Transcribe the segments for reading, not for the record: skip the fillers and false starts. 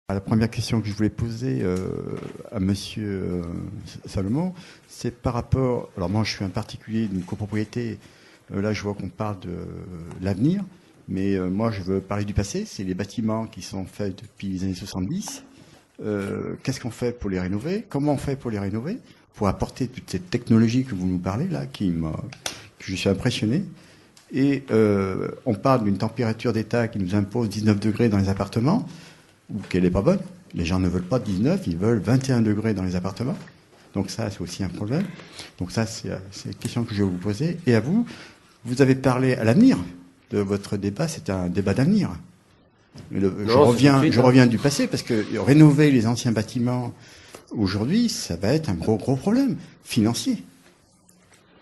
La première question que je voulais poser à Monsieur Salomon, c'est par rapport. Alors moi, je suis un particulier d'une copropriété. Là, je vois qu'on parle de l'avenir, mais moi, je veux parler du passé. C'est les bâtiments qui sont faits depuis les années 70. Qu'est-ce qu'on fait pour les rénover? Comment on fait pour les rénover? Pour apporter toute cette technologie que vous nous parlez là, que je suis impressionné. Et on parle d'une température d'état qui nous impose 19 degrés dans les appartements, ou qu'elle n'est pas bonne. Les gens ne veulent pas 19, ils veulent 21 degrés dans les appartements. Donc ça, c'est aussi un problème. Donc ça, c'est une question que je vais vous poser. Et à vous, vous avez parlé à l'avenir de votre débat, c'est un débat d'avenir. Je reviens du passé, parce que rénover les anciens bâtiments, aujourd'hui, ça va être un gros problème financier.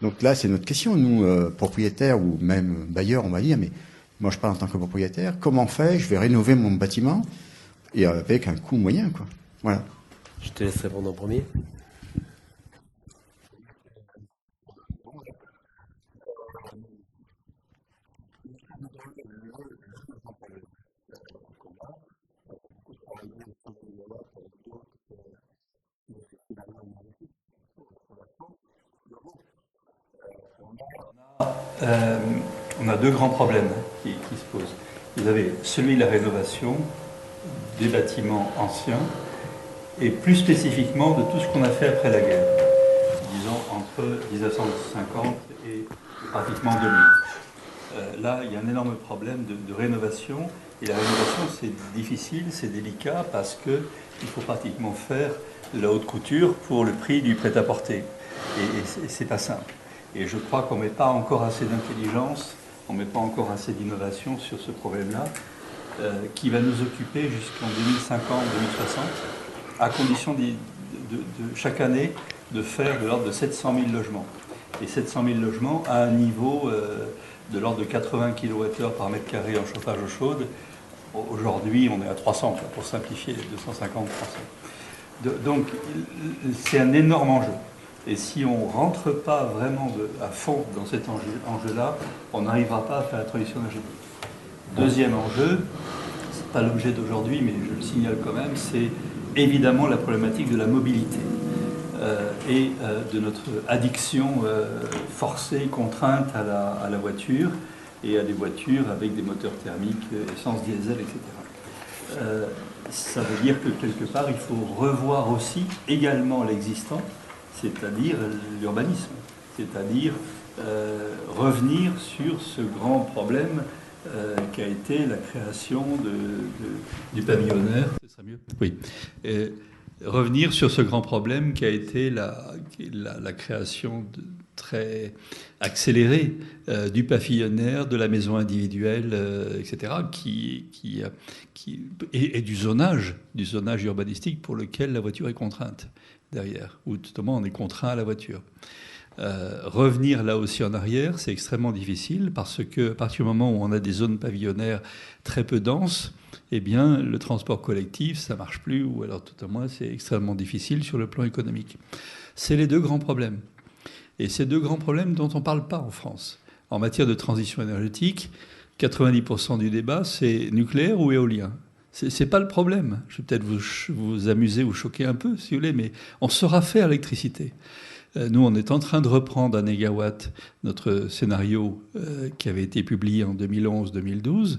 Donc là, c'est notre question, nous, propriétaires ou même bailleurs, on va dire, mais moi je parle en tant que propriétaire, comment on fait? Je vais rénover mon bâtiment et avec un coût moyen, quoi. Voilà. Je te laisse répondre en premier. Euh, on a deux grands problèmes qui se posent. Vous avez celui de la rénovation des bâtiments anciens et plus spécifiquement de tout ce qu'on a fait après la guerre, disons entre 1950 et pratiquement 2000. Là, il y a un énorme problème de rénovation. Et la rénovation, c'est difficile, c'est délicat parce qu'il faut pratiquement faire de la haute couture pour le prix du prêt-à-porter. Et c'est pas simple. Et je crois qu'on ne met pas encore assez d'intelligence, on ne met pas encore assez d'innovation sur ce problème-là, qui va nous occuper jusqu'en 2050-2060, à condition de chaque année de faire de l'ordre de 700 000 logements. Et 700 000 logements à un niveau de l'ordre de 80 kWh par mètre carré en chauffage eau chaude. Aujourd'hui, on est à 300, pour simplifier, 250, 300. Donc, c'est un énorme enjeu. Et si on ne rentre pas vraiment à fond dans cet enjeu-là, on n'arrivera pas à faire la transition énergétique. Deuxième enjeu, ce n'est pas l'objet d'aujourd'hui, mais je le signale quand même, c'est évidemment la problématique de la mobilité et de notre addiction forcée, contrainte à la voiture et à des voitures avec des moteurs thermiques, essence, diesel, etc. Ça veut dire que quelque part, il faut revoir aussi également l'existant, c'est-à-dire l'urbanisme, c'est-à-dire revenir sur ce grand problème qu'a été la création du pavillonnaire. Ce serait mieux. Oui. Revenir sur ce grand problème qui a été la création très accélérée du pavillonnaire, de la maison individuelle, etc., et du zonage urbanistique pour lequel la voiture est contrainte derrière, où totalement on est contraint à la voiture. Revenir là aussi en arrière, c'est extrêmement difficile parce que à partir du moment où on a des zones pavillonnaires très peu denses, eh bien, le transport collectif, ça ne marche plus, ou alors tout au moins, c'est extrêmement difficile sur le plan économique. C'est les deux grands problèmes. Et ces deux grands problèmes dont on ne parle pas en France. En matière de transition énergétique, 90% du débat, c'est nucléaire ou éolien. Ce n'est pas le problème. Je vais peut-être vous amuser ou choquer un peu, si vous voulez, mais on saura faire l'électricité. Nous, on est en train de reprendre à Négawatt notre scénario qui avait été publié en 2011-2012.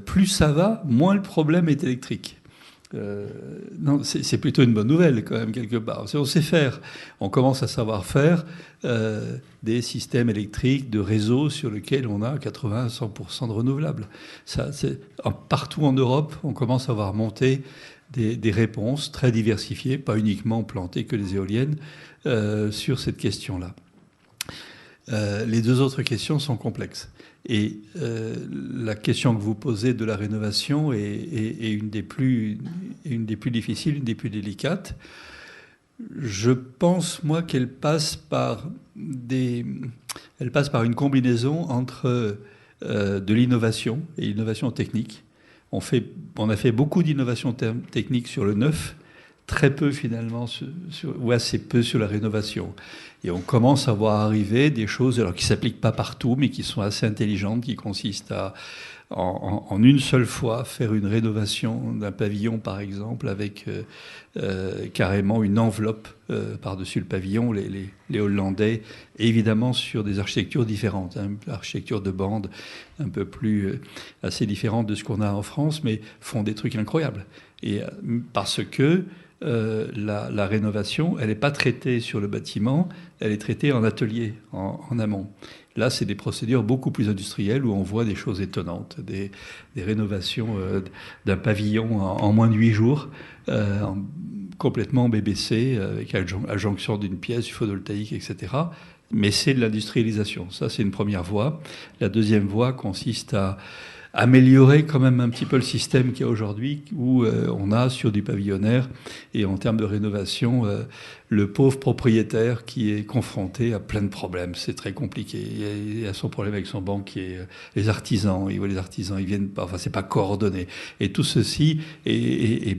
Plus ça va, moins le problème est électrique. Non, c'est plutôt une bonne nouvelle quand même quelque part. On sait faire, on commence à savoir faire des systèmes électriques de réseaux sur lesquels on a 80-100% de renouvelables. Partout en Europe, on commence à voir monter des réponses très diversifiées, pas uniquement plantées que les éoliennes, sur cette question-là. Les deux autres questions sont complexes. Et la question que vous posez de la rénovation est une des plus difficiles, une des plus délicates. Je pense, moi, qu'elle passe par une combinaison entre de l'innovation et l'innovation technique. On a fait beaucoup d'innovation technique sur le neuf, très peu finalement, ou assez peu sur la rénovation. Et on commence à voir arriver des choses alors, qui ne s'appliquent pas partout, mais qui sont assez intelligentes, qui consistent à, en une seule fois, faire une rénovation d'un pavillon, par exemple, avec carrément une enveloppe par-dessus le pavillon. Les Hollandais, évidemment, sur des architectures différentes, hein, l'architecture de bande un peu plus assez différente de ce qu'on a en France, mais font des trucs incroyables. Et parce que la rénovation, elle n'est pas traitée sur le bâtiment, elle est traitée en atelier, en amont. Là, c'est des procédures beaucoup plus industrielles où on voit des choses étonnantes, des rénovations d'un pavillon en moins de 8 jours, complètement BBC, avec adjonction d'une pièce, du photovoltaïque, etc. Mais c'est de l'industrialisation. Ça, c'est une première voie. La deuxième voie consiste à améliorer quand même un petit peu le système qu'il y a aujourd'hui, où on a sur du pavillonnaire et en termes de rénovation, le pauvre propriétaire qui est confronté à plein de problèmes. C'est très compliqué. Il a son problème avec son banquier, les artisans, il voit les artisans, ils viennent pas, enfin c'est pas coordonné. Et tout ceci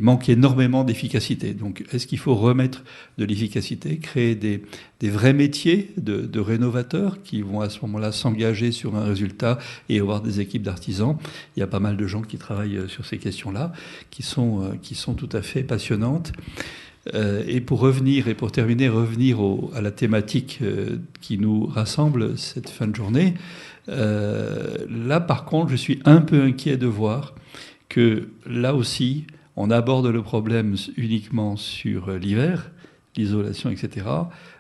manque énormément d'efficacité. Donc est-ce qu'il faut remettre de l'efficacité, créer des vrais métiers de rénovateurs qui vont à ce moment-là s'engager sur un résultat et avoir des équipes d'artisans? Il y a pas mal de gens qui travaillent sur ces questions-là, qui sont tout à fait passionnantes. Et pour terminer, revenir à la thématique qui nous rassemble cette fin de journée, là par contre, je suis un peu inquiet de voir que là aussi, on aborde le problème uniquement sur l'hiver, l'isolation, etc.,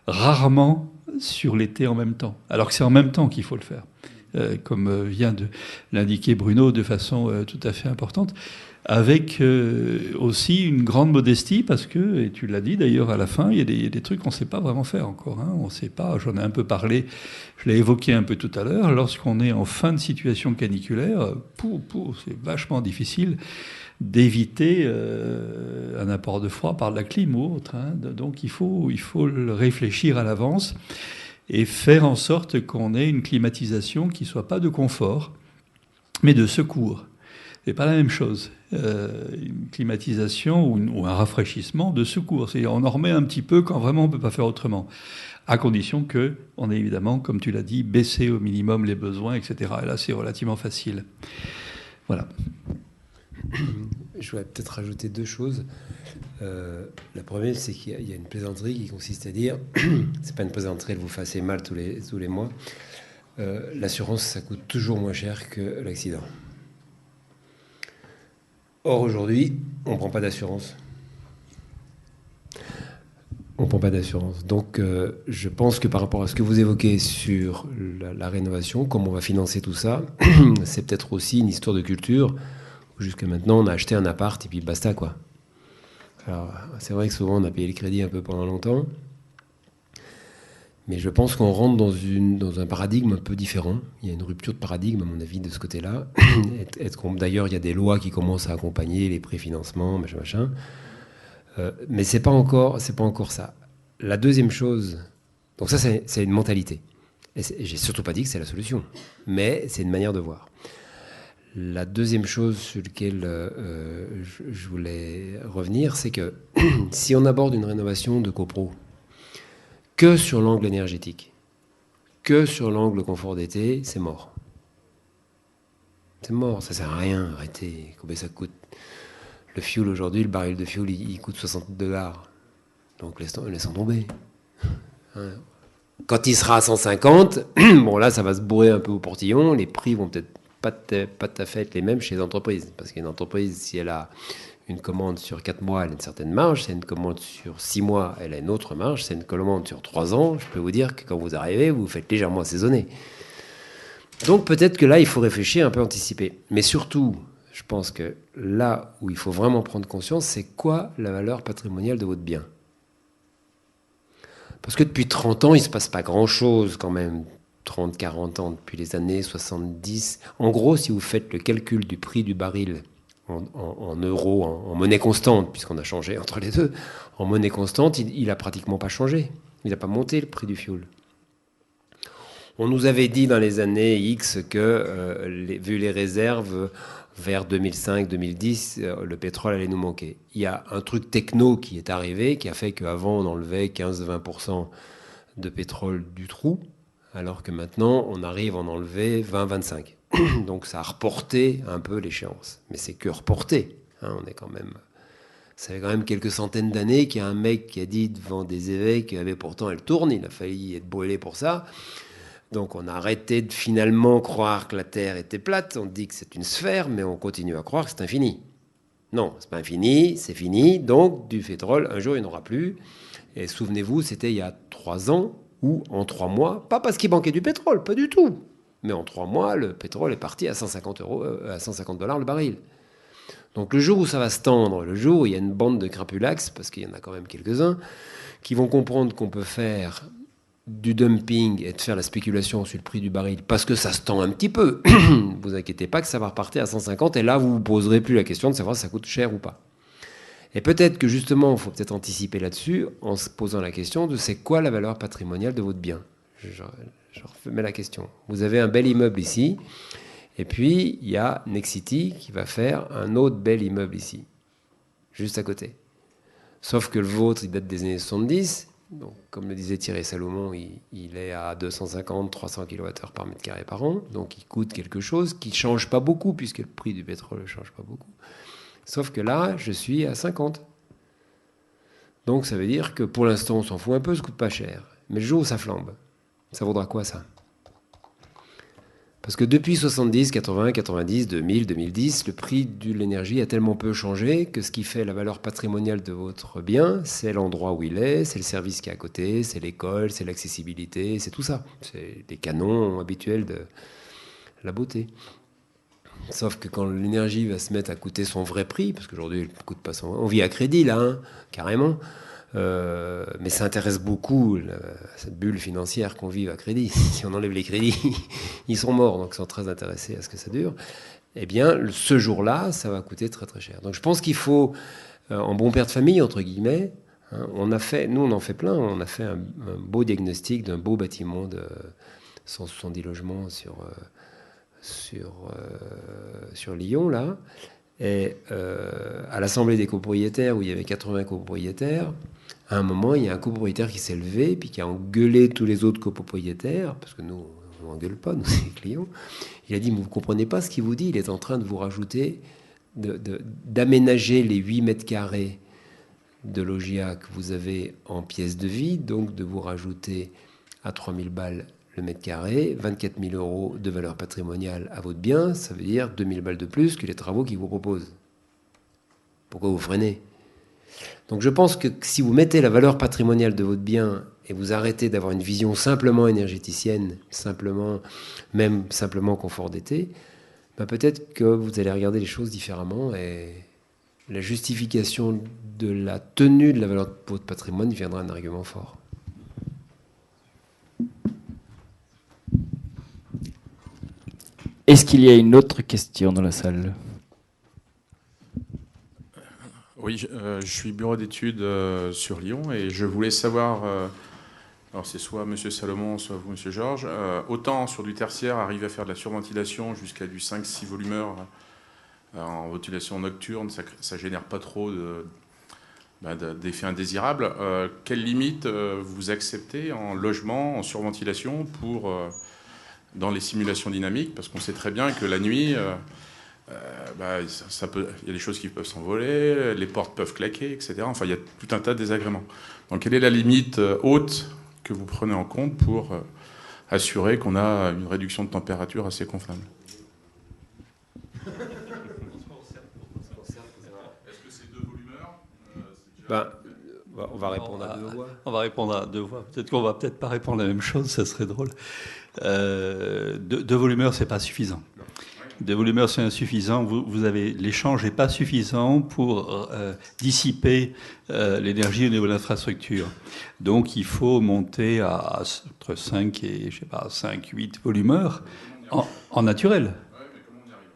rarement sur l'été en même temps, alors que c'est en même temps qu'il faut le faire, comme vient de l'indiquer Bruno de façon tout à fait importante, avec aussi une grande modestie, parce que, et tu l'as dit d'ailleurs à la fin, il y a des trucs qu'on ne sait pas vraiment faire encore. Hein, on ne sait pas, j'en ai un peu parlé, je l'ai évoqué un peu tout à l'heure, lorsqu'on est en fin de situation caniculaire, c'est vachement difficile d'éviter un apport de froid par la clim ou autre. Hein. Donc il faut le réfléchir à l'avance et faire en sorte qu'on ait une climatisation qui ne soit pas de confort, mais de secours. C'est pas la même chose. Une climatisation ou un rafraîchissement de secours. C'est-à-dire on en remet un petit peu quand vraiment on ne peut pas faire autrement. À condition qu'on ait évidemment, comme tu l'as dit, baissé au minimum les besoins, etc. Et là, c'est relativement facile. Voilà. Je voudrais peut-être rajouter deux choses. La première, c'est qu'il y a une plaisanterie qui consiste à dire, c'est pas une plaisanterie, elle vous fait assez mal tous les mois. L'assurance, ça coûte toujours moins cher que l'accident. Or, aujourd'hui, on ne prend pas d'assurance. On ne prend pas d'assurance. Donc, je pense que par rapport à ce que vous évoquez sur la rénovation, comment on va financer tout ça, c'est peut-être aussi une histoire de culture. Jusqu'à maintenant, on a acheté un appart et puis basta, quoi. Alors, c'est vrai que souvent, on a payé le crédit un peu pendant longtemps. Mais je pense qu'on rentre dans un paradigme un peu différent. Il y a une rupture de paradigme, à mon avis, de ce côté-là. D'ailleurs, il y a des lois qui commencent à accompagner les préfinancements, machin. Mais c'est pas encore ça. La deuxième chose, donc ça, c'est une mentalité. Et j'ai surtout pas dit que c'est la solution, mais c'est une manière de voir. La deuxième chose sur laquelle je voulais revenir, c'est que si on aborde une rénovation de copro que sur l'angle énergétique, que sur l'angle confort d'été, c'est mort. C'est mort, ça sert à rien, arrêtez. Combien ça coûte? Le fioul aujourd'hui, le baril de fioul, il coûte $60. Donc laissons tomber. Hein. Quand il sera à 150, bon là ça va se bourrer un peu au portillon, les prix vont peut-être pas tout à fait être les mêmes chez les entreprises. Parce qu'une entreprise, si elle a une commande sur 4 mois, elle a une certaine marge. Si elle a une commande sur 6 mois, elle a une autre marge. Si elle a une commande sur 3 ans, je peux vous dire que quand vous arrivez, vous faites légèrement assaisonner. Donc peut-être que là, il faut réfléchir, un peu anticiper. Mais surtout, je pense que là où il faut vraiment prendre conscience, c'est quoi la valeur patrimoniale de votre bien? Parce que depuis 30 ans, il ne se passe pas grand-chose quand même. 30, 40 ans, depuis les années 70. En gros, si vous faites le calcul du prix du baril en euros, en monnaie constante, puisqu'on a changé entre les deux, en monnaie constante, il n'a pratiquement pas changé. Il n'a pas monté le prix du fioul. On nous avait dit dans les années X que, vu les réserves, vers 2005-2010, le pétrole allait nous manquer. Il y a un truc techno qui est arrivé, qui a fait qu'avant, on enlevait 15-20% de pétrole du trou, alors que maintenant, on arrive à en enlever 20-25. Donc ça a reporté un peu l'échéance. Mais c'est que reporté. Hein, on est quand même... Ça fait quand même quelques centaines d'années qu'il y a un mec qui a dit devant des évêques, mais pourtant elle tourne, il a failli être brûlé pour ça. Donc on a arrêté de finalement croire que la Terre était plate, on dit que c'est une sphère, mais on continue à croire que c'est infini. Non, c'est pas infini, c'est fini, donc du pétrole, un jour il n'y en aura plus. Et souvenez-vous, c'était il y a 3 ans, ou en 3 mois, pas parce qu'il manquait du pétrole, pas du tout, mais en 3 mois, le pétrole est parti à 150 à 150 $ le baril. Donc le jour où ça va se tendre, le jour où il y a une bande de crapulax, parce qu'il y en a quand même quelques-uns, qui vont comprendre qu'on peut faire du dumping et de faire la spéculation sur le prix du baril, parce que ça se tend un petit peu, ne vous inquiétez pas que ça va repartir à 150, et là vous ne vous poserez plus la question de savoir si ça coûte cher ou pas. Et peut-être que justement, il faut peut-être anticiper là-dessus, en se posant la question de c'est quoi la valeur patrimoniale de votre bien. Je remets la question. Vous avez un bel immeuble ici, et puis, il y a Nexity qui va faire un autre bel immeuble ici, juste à côté. Sauf que le vôtre, il date des années 70. Donc, comme le disait Thierry Salomon, il est à 250-300 kWh par mètre carré par an. Donc, il coûte quelque chose qui ne change pas beaucoup, puisque le prix du pétrole ne change pas beaucoup. Sauf que là, je suis à 50. Donc, ça veut dire que pour l'instant, on s'en fout un peu, ça ne coûte pas cher. Mais le jour où ça flambe, ça vaudra quoi, ça ? Parce que depuis 70, 80, 90, 2000, 2010, le prix de l'énergie a tellement peu changé que ce qui fait la valeur patrimoniale de votre bien, c'est l'endroit où il est, c'est le service qui est à côté, c'est l'école, c'est l'accessibilité, c'est tout ça. C'est les canons habituels de la beauté. Sauf que quand l'énergie va se mettre à coûter son vrai prix, parce qu'aujourd'hui, elle ne coûte pas son... On vit à crédit, là, hein, carrément. Mais ça intéresse beaucoup cette bulle financière qu'on vit à crédit. Si on enlève les crédits, ils sont morts, donc ils sont très intéressés à ce que ça dure. Eh bien, ce jour-là, ça va coûter très très cher. Donc je pense qu'il faut, en bon père de famille, entre guillemets, hein, nous on en fait plein, on a fait un beau diagnostic d'un beau bâtiment de 170 logements sur Lyon, là. Et à l'Assemblée des copropriétaires, où il y avait 80 copropriétaires, à un moment, il y a un copropriétaire qui s'est levé, puis qui a engueulé tous les autres copropriétaires, parce que nous, on n'engueule pas, nous, c'est les clients. Il a dit, vous ne comprenez pas ce qu'il vous dit, il est en train de vous rajouter, d'aménager les 8 mètres carrés de loggia que vous avez en pièces de vie, donc de vous rajouter à 3000 balles le mètre carré, 24 000 € de valeur patrimoniale à votre bien, ça veut dire 2000 balles de plus que les travaux qu'ils vous proposent. Pourquoi vous freinez ? Donc je pense que si vous mettez la valeur patrimoniale de votre bien et vous arrêtez d'avoir une vision simplement énergéticienne, même simplement confort d'été, ben peut-être que vous allez regarder les choses différemment et la justification de la tenue de la valeur de votre patrimoine deviendra un argument fort. Est-ce qu'il y a une autre question dans la salle ? Oui, je suis bureau d'études sur Lyon et je voulais savoir, alors c'est soit M. Salomon, soit vous, M. Georges, autant sur du tertiaire, arriver à faire de la surventilation jusqu'à du 5-6 volumeurs en ventilation nocturne, ça génère pas trop d'effets indésirables. Quelles limites vous acceptez en logement, en surventilation dans les simulations dynamiques ? Parce qu'on sait très bien que la nuit... il y a des choses qui peuvent s'envoler, les portes peuvent claquer, etc. Enfin, il y a tout un tas de désagréments. Donc, quelle est la limite haute que vous prenez en compte pour assurer qu'on a une réduction de température assez convenable ? Est-ce que c'est 2 volumeurs ? On va répondre à 2 voix. On va répondre à 2 voix. Peut-être qu'on va pas répondre la même chose, ça serait drôle. 2 volumeurs, c'est pas suffisant. 2 volumeurs, c'est insuffisant. Vous avez, l'échange n'est pas suffisant pour dissiper l'énergie au niveau de l'infrastructure. Donc, il faut monter à entre 5 et, 5-8 volumeurs en naturel. Ouais, mais comment on y arrive ?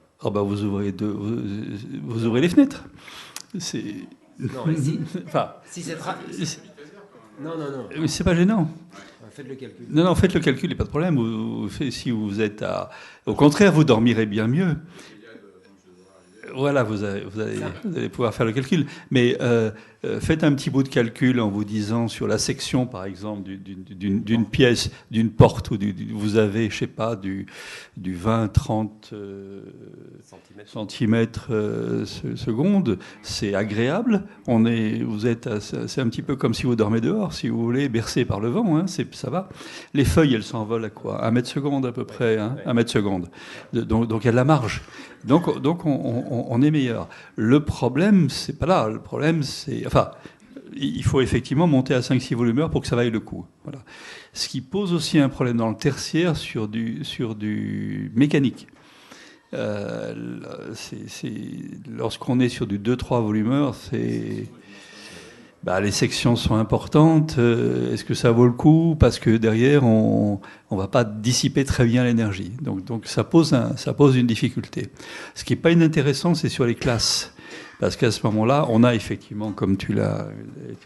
Vous ouvrez les fenêtres. Non, mais si c'est... Non. Mais c'est pas gênant. Faites le calcul. Non, faites le calcul, il n'y a pas de problème. Si vous êtes Au contraire, vous dormirez bien mieux. Voilà, vous allez pouvoir faire le calcul. Mais faites un petit bout de calcul en vous disant sur la section, par exemple, d'une pièce, d'une porte, où vous avez, je sais pas, du 20-30 centimètres secondes. C'est agréable. C'est un petit peu comme si vous dormez dehors, si vous voulez, bercé par le vent. Hein, ça va. Les feuilles, elles s'envolent à quoi? 1 mètre seconde à peu près. Hein, 1 mètre seconde. Donc il y a de la marge. Donc on est meilleur. Le problème, c'est pas là. Le problème, c'est... Enfin, il faut effectivement monter à 5-6 volumeurs pour que ça vaille le coup. Voilà. Ce qui pose aussi un problème dans le tertiaire sur du mécanique. Lorsqu'on est sur du 2-3 volumeurs, les sections sont importantes. Est-ce que ça vaut le coup? Parce que derrière, on va pas dissiper très bien l'énergie. Donc ça pose une difficulté. Ce qui est pas inintéressant, c'est sur les classes. Parce qu'à ce moment-là, on a effectivement, comme tu l'as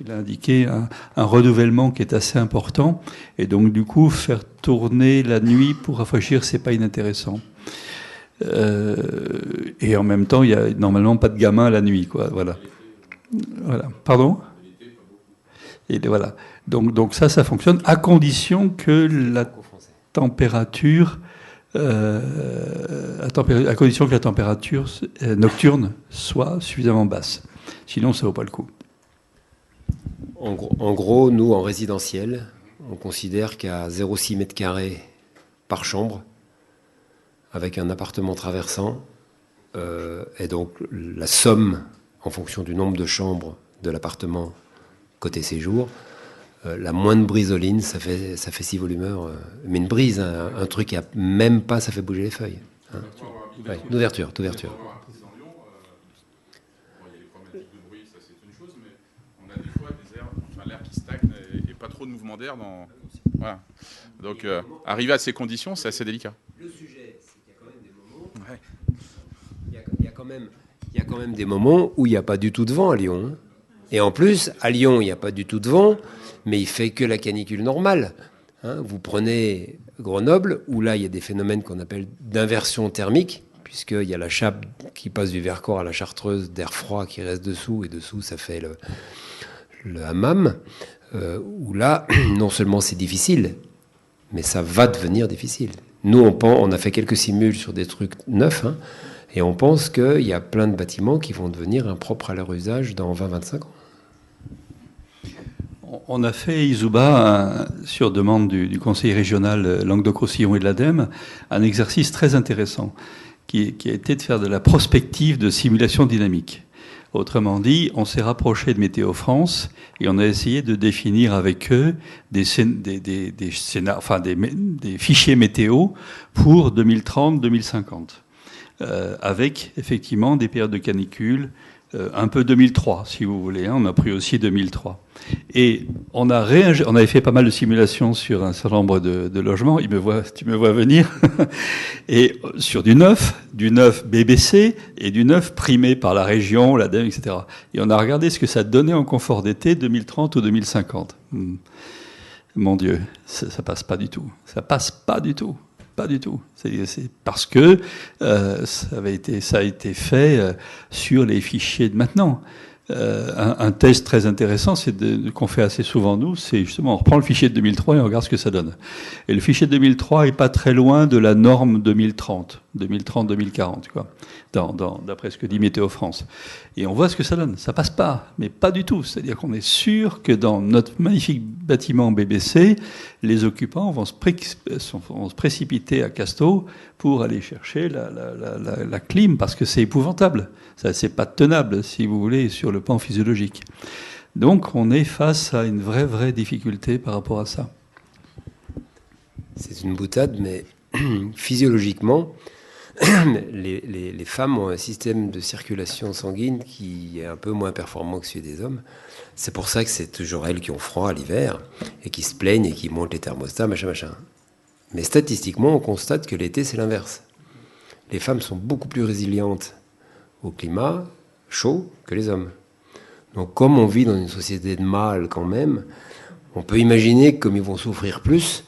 indiqué, un renouvellement qui est assez important. Et donc, du coup, faire tourner la nuit pour rafraîchir, c'est pas inintéressant. Et en même temps, il y a normalement pas de gamins la nuit, quoi. Voilà. Pardon? Et voilà. Donc ça fonctionne à condition que la température, à condition que la température nocturne soit suffisamment basse. Sinon, ça vaut pas le coup. En gros, nous, en résidentiel, on considère qu'à 0,6 m² par chambre, avec un appartement traversant, et donc la somme, en fonction du nombre de chambres de l'appartement côté séjour, la moindre brisoline, ça fait 6 volumeurs. Mais une brise, un truc qui a même pas, ça fait bouger les feuilles. Hein. D'ouverture. Dans Lyon, il y a les problématiques de bruit, ça c'est une chose, mais on a des fois l'air qui stagne et pas trop de mouvement d'air dans. Voilà. Donc arriver à ces conditions, c'est assez délicat. Le sujet, c'est qu'il y a quand même des moments. Ouais. Il y a quand même des moments où il n'y a pas du tout de vent à Lyon. Hein. Et en plus, à Lyon, il n'y a pas du tout de vent, mais il fait que la canicule normale. Hein, vous prenez Grenoble, où là, il y a des phénomènes qu'on appelle d'inversion thermique, puisqu'il y a la chape qui passe du Vercors à la Chartreuse d'air froid qui reste dessous, et dessous, ça fait le hammam, où là, non seulement c'est difficile, mais ça va devenir difficile. Nous, on a fait quelques simules sur des trucs neufs, hein, et on pense qu'il y a plein de bâtiments qui vont devenir impropres à leur usage dans 20-25 ans. On a fait, Isouba, sur demande du Conseil régional Languedoc-Roussillon et de l'ADEME, un exercice très intéressant qui a été de faire de la prospective de simulation dynamique. Autrement dit, on s'est rapproché de Météo France et on a essayé de définir avec eux des fichiers météo pour 2030-2050, avec effectivement des périodes de canicule, un peu 2003, si vous voulez. Hein, on a pris aussi 2003. Et on avait fait pas mal de simulations sur un certain nombre de logements. Tu me vois venir. Et sur du neuf BBC et du neuf primé par la région, l'ADEME, etc. Et on a regardé ce que ça donnait en confort d'été 2030 ou 2050. Mon Dieu, ça passe pas du tout. Ça passe pas du tout. Pas du tout. C'est parce que ça a été fait sur les fichiers de maintenant. Un test très intéressant, qu'on fait assez souvent nous, c'est justement on reprend le fichier de 2003 et on regarde ce que ça donne. Et le fichier de 2003 est pas très loin de la norme 2030-2040, quoi, d'après ce que dit Météo France. Et on voit ce que ça donne. Ça passe pas, mais pas du tout. C'est-à-dire qu'on est sûr que dans notre magnifique bâtiment BBC, les occupants vont se précipiter à Casteau pour aller chercher la clim, parce que c'est épouvantable. Ça, c'est pas tenable, si vous voulez, sur le plan physiologique. Donc, on est face à une vraie difficulté par rapport à ça. C'est une boutade, mais physiologiquement, les femmes ont un système de circulation sanguine qui est un peu moins performant que celui des hommes. C'est pour ça que c'est toujours elles qui ont froid à l'hiver et qui se plaignent et qui montent les thermostats, machin. Mais statistiquement, on constate que l'été, c'est l'inverse. Les femmes sont beaucoup plus résilientes au climat chaud que les hommes. Donc comme on vit dans une société de mâles quand même, on peut imaginer que comme ils vont souffrir plus,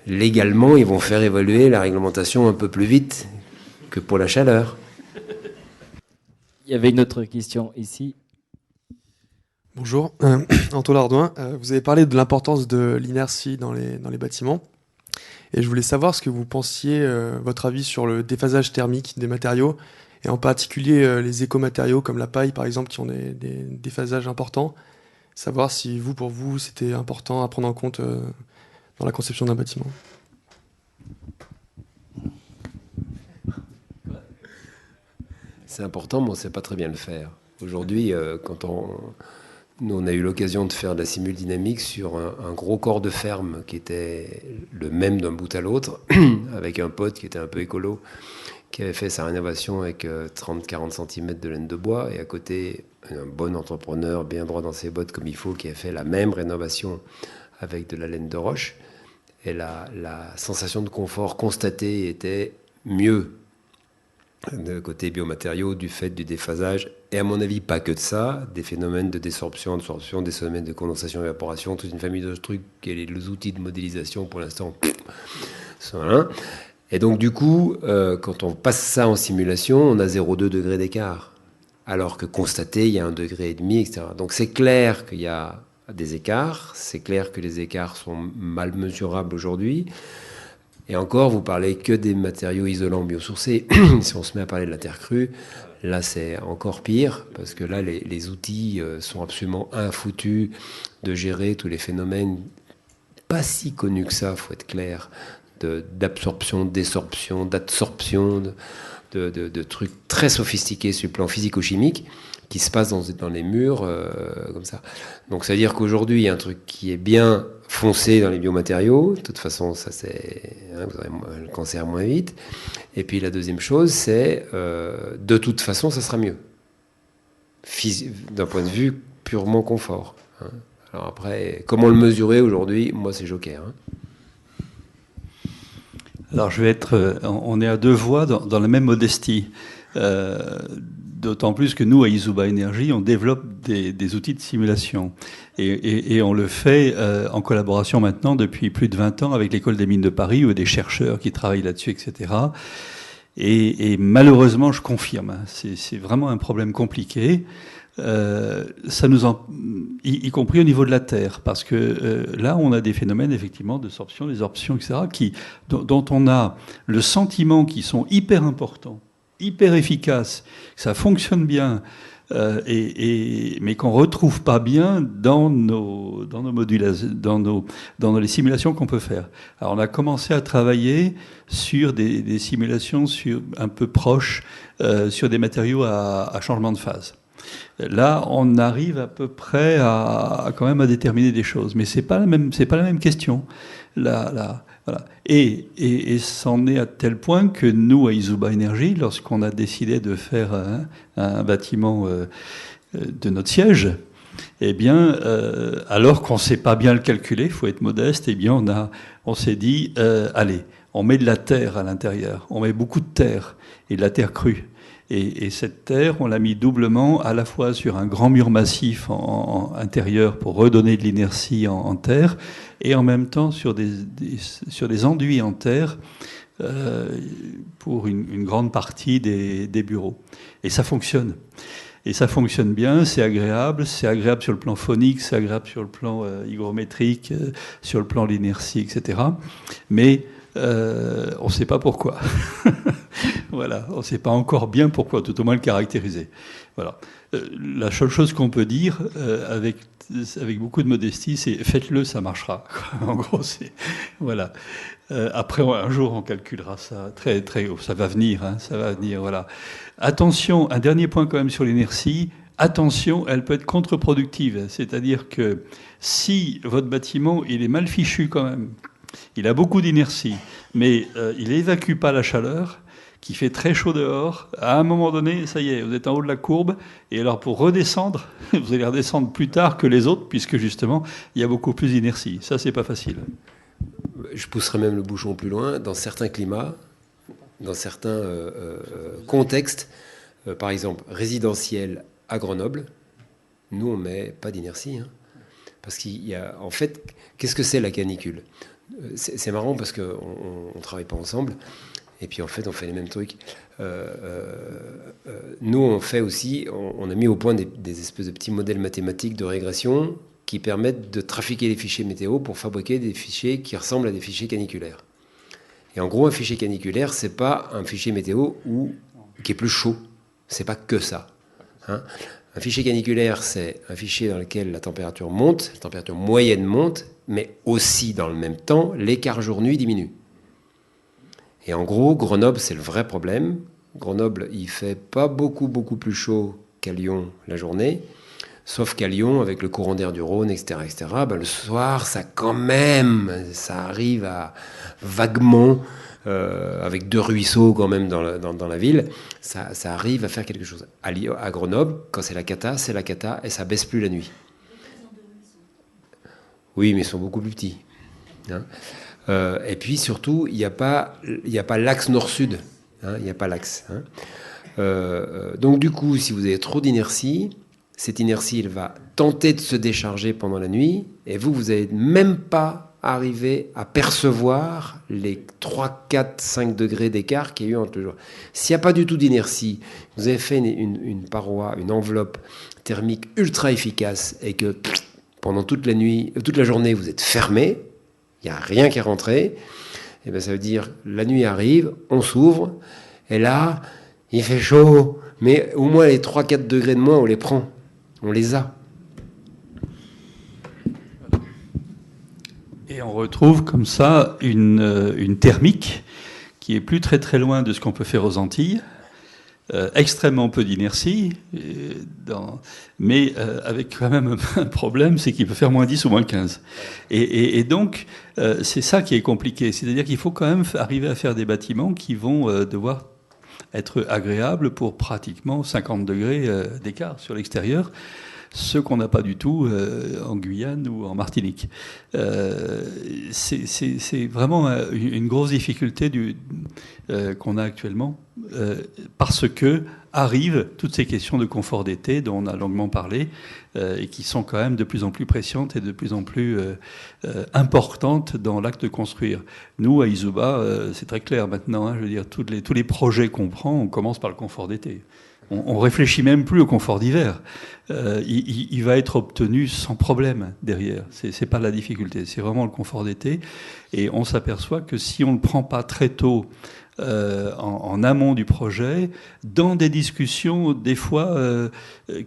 légalement, ils vont faire évoluer la réglementation un peu plus vite que pour la chaleur. y avait une autre question ici. Bonjour, Antoine Lardouin. Vous avez parlé de l'importance de l'inertie dans les bâtiments. Et je voulais savoir ce que vous pensiez, votre avis sur le déphasage thermique des matériaux, et en particulier les écomatériaux comme la paille, par exemple, qui ont des déphasages importants. Savoir si pour vous, c'était important à prendre en compte dans la conception d'un bâtiment. C'est important, mais on ne sait pas très bien le faire. Aujourd'hui, nous, on a eu l'occasion de faire de la simuldynamique sur un gros corps de ferme qui était le même d'un bout à l'autre, avec un pote qui était un peu écolo, qui avait fait sa rénovation avec 30-40 cm de laine de bois, et à côté, un bon entrepreneur bien droit dans ses bottes comme il faut, qui a fait la même rénovation avec de la laine de roche. Et la sensation de confort constatée était mieux de côté biomatériaux, du fait du déphasage, et à mon avis, pas que de ça, des phénomènes de désorption, absorption, des phénomènes de condensation, évaporation, toute une famille de trucs, et les outils de modélisation, pour l'instant, sont là. Et donc, du coup, quand on passe ça en simulation, on a 0,2 degrés d'écart, alors que constaté, il y a 1,5 degré, etc. Donc, c'est clair qu'il y a des écarts, c'est clair que les écarts sont mal mesurables aujourd'hui. Et encore, vous parlez que des matériaux isolants biosourcés. Si on se met à parler de la terre crue, là c'est encore pire, parce que là les outils sont absolument infoutus de gérer tous les phénomènes pas si connus que ça, il faut être clair, d'absorption, de désorption, d'adsorption, de trucs très sophistiqués sur le plan physico-chimique qui se passent dans les murs comme ça. Donc ça veut dire qu'aujourd'hui, il y a un truc qui est bien foncé dans les biomatériaux. De toute façon, ça c'est, vous aurez le cancer moins vite. Et puis la deuxième chose, c'est de toute façon, ça sera mieux. D'un point de vue purement confort. Hein. Alors après, comment le mesurer aujourd'hui? Moi, c'est joker. Hein. Alors on est à deux voies dans la même modestie. D'autant plus que nous, à Izuba Energy, on développe des outils de simulation. Et on le fait en collaboration maintenant depuis plus de 20 ans avec l'École des mines de Paris, où des chercheurs qui travaillent là-dessus, etc. Et malheureusement, je confirme, c'est vraiment un problème compliqué. Ça y compris au niveau de la Terre, parce que là, on a des phénomènes effectivement de sorption, désorption, etc., dont on a le sentiment qu'ils sont hyper importants, hyper efficaces, que ça fonctionne bien, mais qu'on retrouve pas bien dans nos modulations, dans les simulations qu'on peut faire. Alors, on a commencé à travailler sur des simulations un peu proches, sur des matériaux à changement de phase. Là, on arrive à peu près quand même à déterminer des choses, mais c'est pas la même question. Voilà. Et c'en est à tel point que nous, à Izuba Energy, lorsqu'on a décidé de faire un bâtiment de notre siège, eh bien, alors qu'on ne sait pas bien le calculer, il faut être modeste, eh bien, on s'est dit, allez, on met de la terre à l'intérieur, on met beaucoup de terre, et de la terre crue. Et cette terre, on l'a mis doublement, à la fois sur un grand mur massif en intérieur pour redonner de l'inertie en terre, et en même temps sur des enduits en terre pour une grande partie des bureaux. Et ça fonctionne. Et ça fonctionne bien, c'est agréable sur le plan phonique, c'est agréable sur le plan hygrométrique, sur le plan de l'inertie, etc. Mais on ne sait pas pourquoi. Voilà, on ne sait pas encore bien pourquoi, tout au moins le caractériser. Voilà. La seule chose qu'on peut dire, avec beaucoup de modestie, c'est faites-le, ça marchera. En gros, c'est voilà. Après, un jour, on calculera ça très très haut. Ça va venir, hein, ça va venir. Voilà. Attention, un dernier point quand même sur l'inertie. Attention, elle peut être contre-productive. C'est-à-dire que si votre bâtiment il est mal fichu quand même, il a beaucoup d'inertie, mais il évacue pas la chaleur, qui fait très chaud dehors, à un moment donné, ça y est, vous êtes en haut de la courbe, et alors pour redescendre, vous allez redescendre plus tard que les autres, puisque justement, il y a beaucoup plus d'inertie. Ça, c'est pas facile. Je pousserai même le bouchon plus loin. Dans certains climats, dans certains contextes, par exemple résidentiel à Grenoble, nous, on met pas d'inertie. Hein, parce qu'il y a, en fait, qu'est-ce que c'est la canicule? C'est marrant parce qu'on ne travaille pas ensemble. Et puis en fait, on fait les mêmes trucs. Nous, on fait aussi, on a mis au point des espèces de petits modèles mathématiques de régression qui permettent de trafiquer les fichiers météo pour fabriquer des fichiers qui ressemblent à des fichiers caniculaires. Et en gros, un fichier caniculaire, c'est pas un fichier météo qui est plus chaud. C'est pas que ça. Hein. Un fichier caniculaire, c'est un fichier dans lequel la température monte, la température moyenne monte, mais aussi dans le même temps, l'écart jour-nuit diminue. Et en gros, Grenoble, c'est le vrai problème. Grenoble, il fait pas beaucoup plus chaud qu'à Lyon la journée, sauf qu'à Lyon, avec le courant d'air du Rhône, etc., ben, le soir, ça arrive à vaguement, avec 2 ruisseaux quand même dans la ville, ça arrive à faire quelque chose. À Grenoble, quand c'est la cata, et ça baisse plus la nuit. Oui, mais ils sont beaucoup plus petits. Hein. Et puis surtout, il n'y a pas l'axe nord-sud. Hein, il n'y a pas l'axe. Hein. Donc du coup, si vous avez trop d'inertie, cette inertie, elle va tenter de se décharger pendant la nuit, et vous n'allez même pas arriver à percevoir les 3, 4, 5 degrés d'écart qu'il y a eu entre le jour. S'il n'y a pas du tout d'inertie, vous avez fait une paroi, une enveloppe thermique ultra efficace, et que pendant toute la journée, vous êtes fermé, il n'y a rien qui est rentré, et bien ça veut dire la nuit arrive, on s'ouvre, et là, il fait chaud, mais au moins les 3-4 degrés de moins, on les prend, on les a. Et on retrouve comme ça une thermique qui est plus très loin de ce qu'on peut faire aux Antilles, extrêmement peu d'inertie, mais avec quand même un problème, c'est qu'il peut faire moins 10 ou moins 15. Et donc, c'est ça qui est compliqué. C'est-à-dire qu'il faut quand même arriver à faire des bâtiments qui vont devoir être agréables pour pratiquement 50 degrés d'écart sur l'extérieur, ce qu'on n'a pas du tout en Guyane ou en Martinique. C'est vraiment une grosse difficulté qu'on a actuellement, parce que arrivent toutes ces questions de confort d'été dont on a longuement parlé, et qui sont quand même de plus en plus pressantes et de plus en plus importantes dans l'acte de construire. Nous, à Izuba, c'est très clair maintenant, hein, je veux dire, tous les projets qu'on prend, on commence par le confort d'été. On réfléchit même plus au confort d'hiver. Il va être obtenu sans problème derrière. C'est pas la difficulté, c'est vraiment le confort d'été. Et on s'aperçoit que si on ne le prend pas très tôt en amont du projet, dans des discussions des fois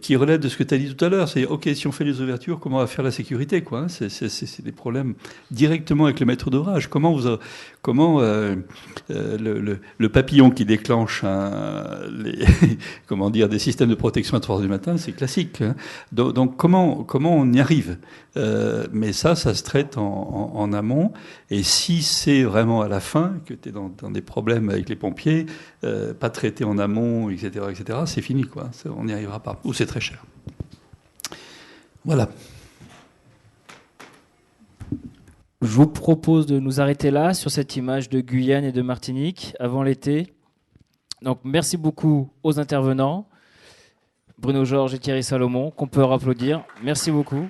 qui relèvent de ce que tu as dit tout à l'heure, c'est ok, si on fait les ouvertures, comment on va faire la sécurité, quoi, hein, c'est des problèmes directement avec le maître d'ouvrage. Comment le papillon qui déclenche des systèmes de protection à 3 heures du matin, c'est classique. Hein. Donc comment on y arrive, mais ça se traite en amont. Et si c'est vraiment à la fin que tu es dans des problèmes avec les pompiers, pas traité en amont, etc., c'est fini, quoi. On n'y arrivera pas. Ou c'est très cher. Voilà. Je vous propose de nous arrêter là, sur cette image de Guyane et de Martinique, avant l'été. Donc, merci beaucoup aux intervenants, Bruno Georges et Thierry Salomon, qu'on peut applaudir. Merci beaucoup.